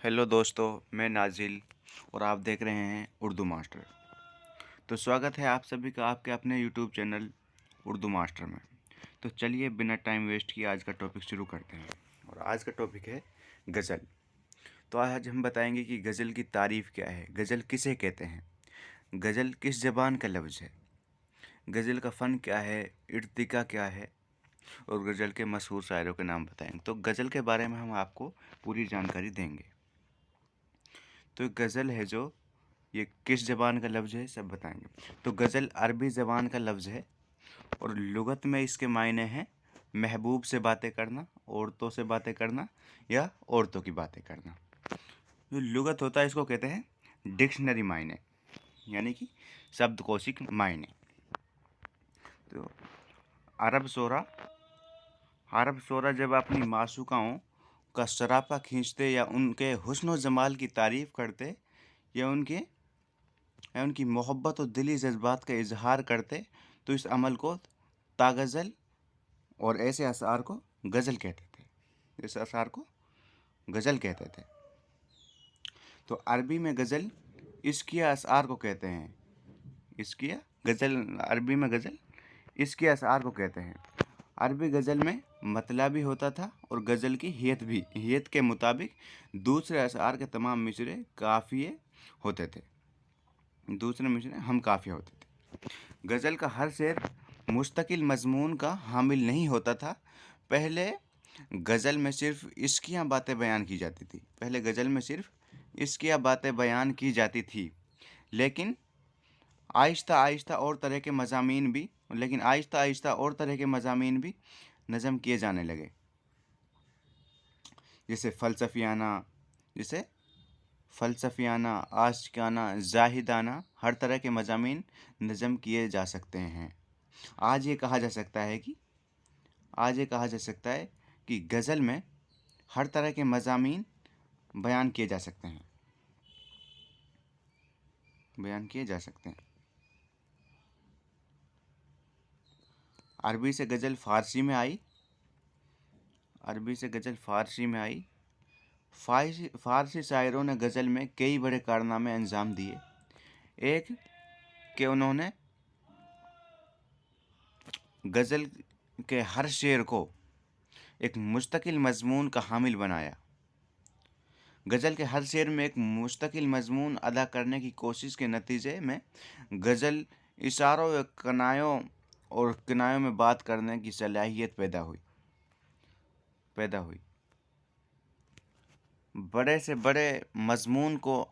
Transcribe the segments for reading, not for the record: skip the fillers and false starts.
Hello दोस्तों, मैं नाजिल और आप देख रहे हैं उर्दू मास्टर। तो स्वागत है आप सभी का आपके अपने यूट्यूब चैनल उर्दू मास्टर में। तो चलिए बिना टाइम वेस्ट किए आज का टॉपिक शुरू करते हैं। और आज का टॉपिक है गज़ल। तो आज हम बताएंगे कि गज़ल की तारीफ़ क्या है, गज़ल किसे कहते हैं, गज़ल किस ज़बान का लफ्ज़ है, गज़ल का फ़न क्या है, इर्तिका क्या है, और गज़ल के मशहूर शायरों के नाम बताएंगे। तो गज़ल के बारे में हम आपको पूरी जानकारी देंगे। तो गज़ल है जो ये किस ज़बान का लफ्ज़ है सब बताएंगे। तो गज़ल अरबी ज़बान का लफ्ज़ है और लुगत में इसके मायने हैं महबूब से बातें करना, औरतों से बातें करना या औरतों की बातें करना। जो लुगत होता है इसको कहते हैं डिक्शनरी मायने, यानी कि शब्दकोशिक मायने। तो अरब शोरा अरब शोरा जब अपनी माशूकाओं का सरापा खींचते या उनके हुस्न व जमाल की तारीफ़ करते या उनकी मोहब्बत और दिली जज्बात का इजहार करते तो इस अमल को तागज़ल और ऐसे अशार को गज़ल कहते थे। इस अशार को गज़ल कहते थे। तो अरबी में गज़ल इश्किया अशार को कहते हैं। इश्किया गज़ल अरबी में गज़ल इश्किया अशार को कहते हैं। अरबी गज़ल में मतलबी होता था और गज़ल की हियत के मुताबिक दूसरे अशार के तमाम मिसरे काफ़िए होते थे। दूसरे मिसरे हम काफ़िया होते थे। गज़ल का हर शेर मुस्तकिल मज़मून का हामिल नहीं होता था। पहले गज़ल में सिर्फ़ इश्किया बातें बयान की जाती थी। पहले गज़ल में सिर्फ़ इश्किया बातें बयान की जाती थी, लेकिन आहिस्ता आहिस्ता और तरह के मज़ामीन भी नज़म किए जाने लगे। जैसे फ़लसफ़ियाना, आशिकाना, ज़ाहिदाना, हर तरह के मज़ामीन नज़म किए जा सकते हैं। आज ये कहा जा सकता है कि गज़ल में हर तरह के मज़ामीन बयान किए जा सकते हैं। अरबी से गज़ल फ़ारसी में आई। फ़ारसी शायरों ने गज़ल में कई बड़े कारनामे अंजाम दिए। एक कि उन्होंने गज़ल के हर शेर को एक मुस्तकिल मज़मून का हामिल बनाया। गज़ल के हर शेर में एक मुस्तकिल मज़मून अदा करने की कोशिश के नतीजे में गज़ल इशारों व किनायों में बात करने की सलाहियत पैदा हुई। बड़े से बड़े मज़मून को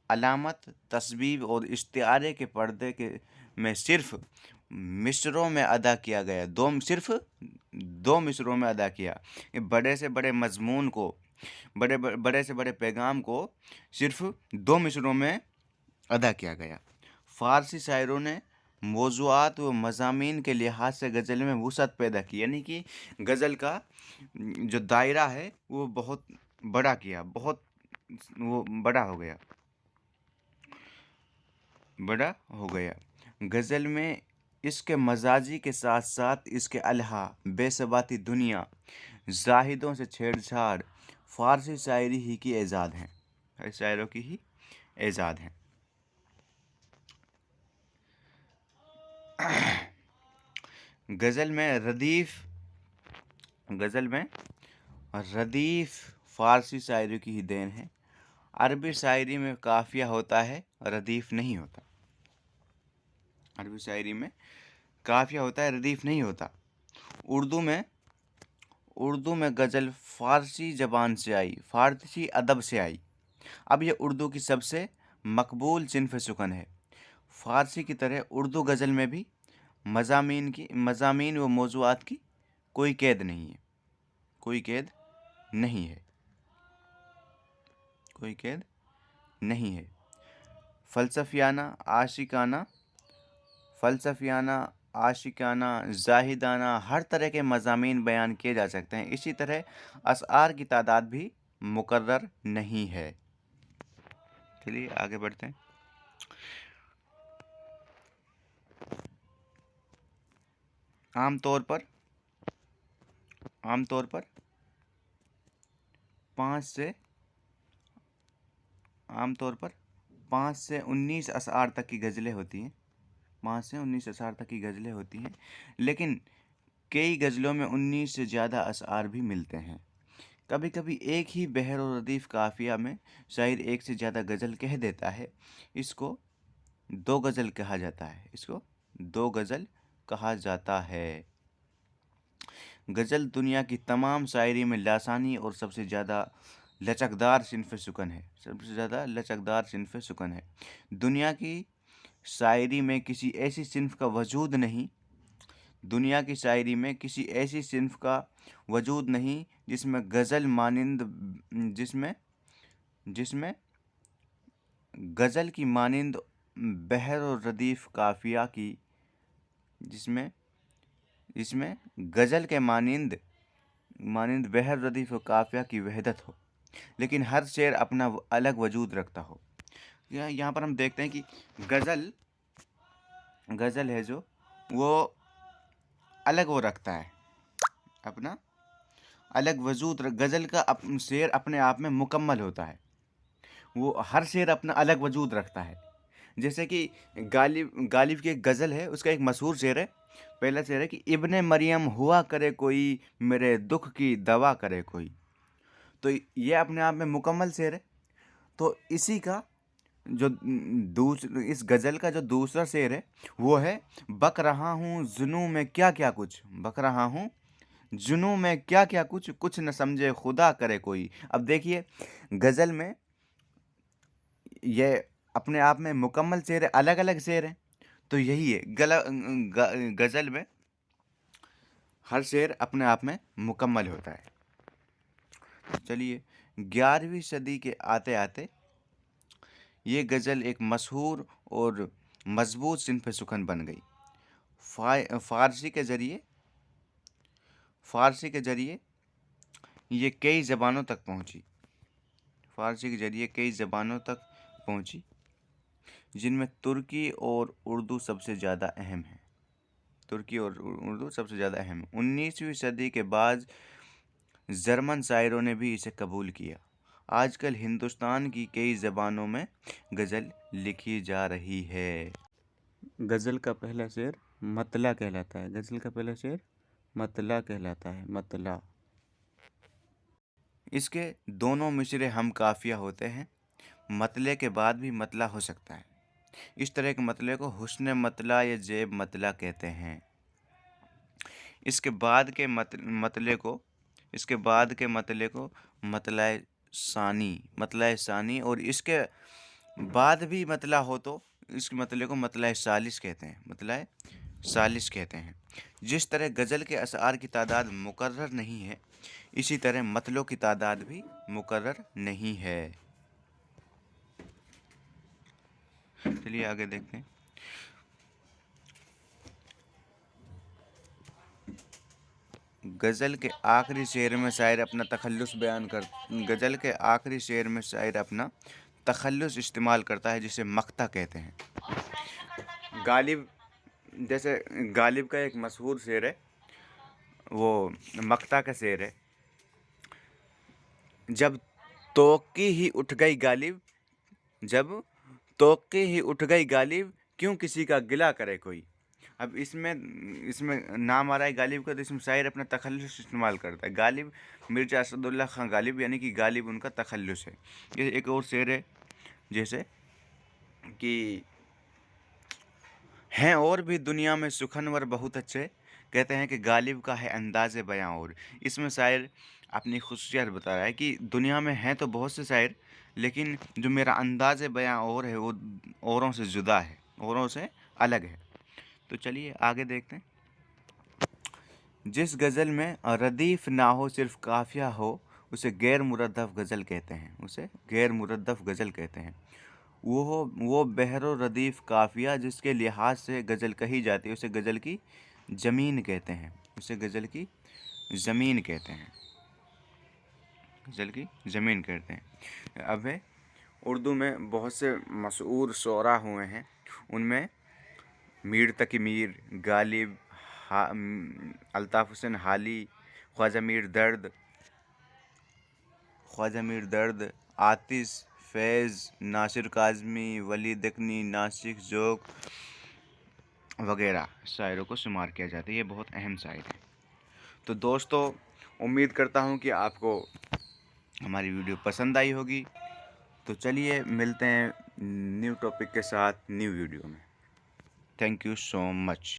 अलामत, तस्बीब और इस्तिआरे के पर्दे में सिर्फ़ मिसरों में अदा किया गया। सिर्फ़ दो मिसरों में अदा किया। ये बड़े से बड़े मज़मून को, बड़े से बड़े पैगाम को सिर्फ़ दो मिसरों में अदा किया गया। फ़ारसी शायरों ने मौज़ूआत व मज़ामीन के लिहाज से गज़ल में वुसअत पैदा की, यानी कि गज़ल का जो दायरा है वो बहुत बड़ा किया, वो बड़ा हो गया। गज़ल में इसके मजाजी के साथ साथ इसके अलहा, बेसबाती दुनिया, ज़ाहिदों से छेड़छाड़ फ़ारसी शायरी ही की एजाद हैं। शायरों की ही एजाद हैं। गज़ल में रदीफ़ फ़ारसी शायरी की ही देन है। अरबी शायरी में काफ़िया होता है, रदीफ़ नहीं होता। अरबी शायरी में काफ़िया होता है, रदीफ़ नहीं होता। उर्दू में गज़ल फ़ारसी ज़बान से आई, फ़ारसी अदब से आई। अब यह उर्दू की सबसे मकबूल सिन्फ़ सुख़न है। फ़ारसी की तरह उर्दू गज़ल में भी मज़ामीन व मौज़ूआत की कोई कैद नहीं है। फ़लसफ़ियाना, आशिकाना, ज़ाहिदाना, हर तरह के मज़ामीन बयान किए जा सकते हैं। इसी तरह अशआर की तादाद भी मुकर्रर नहीं है। चलिए आगे बढ़ते हैं। आमतौर पर 5 से आमतौर पर 5 से 19 अशआर तक की गज़लें होती हैं, 5 से 19 अशआर तक की गज़लें होती हैं, लेकिन कई गज़लों में 19 से ज़्यादा अशआर भी मिलते हैं। कभी कभी एक ही बहर और लतीफ़ काफ़िया में शायर एक से ज़्यादा गज़ल कह देता है, इसको दो गज़ल कहा जाता है, इसको दो गज़ल कहा जाता है। गज़ल दुनिया की तमाम शायरी में लासानी और सबसे ज़्यादा लचकदार सिनफ़ सुकन है, सबसे ज़्यादा लचकदार सिनफ़ सुकन है। दुनिया की शायरी में किसी ऐसी सिनफ़ का वजूद नहीं, दुनिया की शायरी में किसी ऐसी सिनफ़ का वजूद नहीं जिसमें गज़ल मानिंद जिसमें जिसमें गज़ल की मानिंद बहर और रदीफ़ काफ़िया की जिसमें जिसमें गज़ल के मानिंद बहर रदीफ़ और काफ़िया की वहदत हो, लेकिन हर शेर अपना अलग वजूद रखता हो। यहाँ पर हम देखते हैं कि गज़ल है जो वो अलग वो रखता है, अपना अलग वजूद। गज़ल का शेर अपने आप में मुकम्मल होता है, वो हर शेर अपना अलग वजूद रखता है। जैसे कि गालिब की एक गज़ल है, उसका एक मशहूर शेर है, पहला शेर है कि इब्ने मरियम हुआ करे कोई, मेरे दुख की दवा करे कोई। तो ये अपने आप में मुकम्मल शेर है। तो इसी का जो इस गज़ल का जो दूसरा शेर है वो है, बक रहा हूँ जुनूं में क्या क्या कुछ, बक रहा हूँ जुनूं में क्या क्या कुछ, कुछ न समझे खुदा करे कोई। अब देखिए गज़ल में ये अपने आप में मुकम्मल शेर है, अलग अलग शेर हैं। तो यही है गज़ल में हर शेर अपने आप में मुकम्मल होता है। चलिए 11वीं सदी के आते आते ये गज़ल एक मशहूर और मजबूत सिनफ़ सुखन बन गई। फ़ारसी के ज़रिए ये कई ज़बानों तक पहुँची, फ़ारसी के ज़रिए कई ज़बानों तक पहुँची, जिनमें तुर्की और उर्दू सबसे ज़्यादा अहम है, तुर्की और उर्दू सबसे ज़्यादा अहम है। 19वीं सदी के बाद जर्मन शायरों ने भी इसे कबूल किया। आजकल हिंदुस्तान की कई ज़बानों में गज़ल लिखी जा रही है। गज़ल का पहला शेर मतला कहलाता है, गज़ल का पहला शेर मतला कहलाता है, मतला। इसके दोनों मिसरे हम काफ़िया होते हैं, मतले के बाद भी मतला हो सकता है। इस तरह के मतले को हुस्न मतला या जेब मतला कहते हैं। इसके बाद के मतले को मतलाए सानी और इसके बाद भी मतला हो तो इस मतले को मतलाए सालिस कहते हैं। जिस तरह गज़ल के अशआर की तादाद मुकर्रर नहीं है, इसी तरह मतलों की तादाद भी मुकर्रर नहीं है। चलिए आगे देखते हैं। गज़ल के आखिरी शेर में शायर अपना तखल्लुस इस्तेमाल करता है, जिसे मक्ता कहते हैं। गालिब का एक मशहूर शेर है, वो मक्ता का शेर है। जब तोक़ी ही उठ गई गालिब, क्यों किसी का गिला करे कोई। अब इसमें नाम आ रहा है गालिब का, तो इसमें शायर अपना तखल्लुस इस्तेमाल करता है। गालिब मिर्ज़ा असदुल्ला खां गालिब, यानी कि गालिब उनका तखल्लुस है। ये एक और शेर है, जैसे कि हैं और भी दुनिया में सुखनवर बहुत अच्छे, कहते हैं कि गालिब का है अंदाज़े बयां। और इसमें शायर अपनी खुशियात बता रहा है कि दुनिया में हैं तो बहुत से शायर, लेकिन जो मेरा अंदाज़े बयां और है वो औरों से जुदा है, औरों से अलग है। तो चलिए आगे देखते हैं। जिस गज़ल में रदीफ़ ना हो, सिर्फ काफ़िया हो, उसे गैर मुरद्दफ़ गज़ल कहते हैं। वो बहरो रदीफ़ काफ़िया जिसके लिहाज से गज़ल कही जाती है, उसे गज़ल की ज़मीन कहते हैं, अब है उर्दू में बहुत से मशहूर शोरा हुए हैं, उनमें मीर तकी मीर, गालिब, अल्ताफ़ हुसैन हाली, ख्वाजा मीर दर्द, आतिश, फैज़, नासिर काज़मी, वली दक्नी, नासिक जोक वगैरह शायरों को शुमार किया जाता है। ये बहुत अहम शायर है। तो दोस्तों, उम्मीद करता हूँ कि आपको हमारी वीडियो पसंद आई होगी। तो चलिए मिलते हैं न्यू टॉपिक के साथ न्यू वीडियो में। Thank you so much.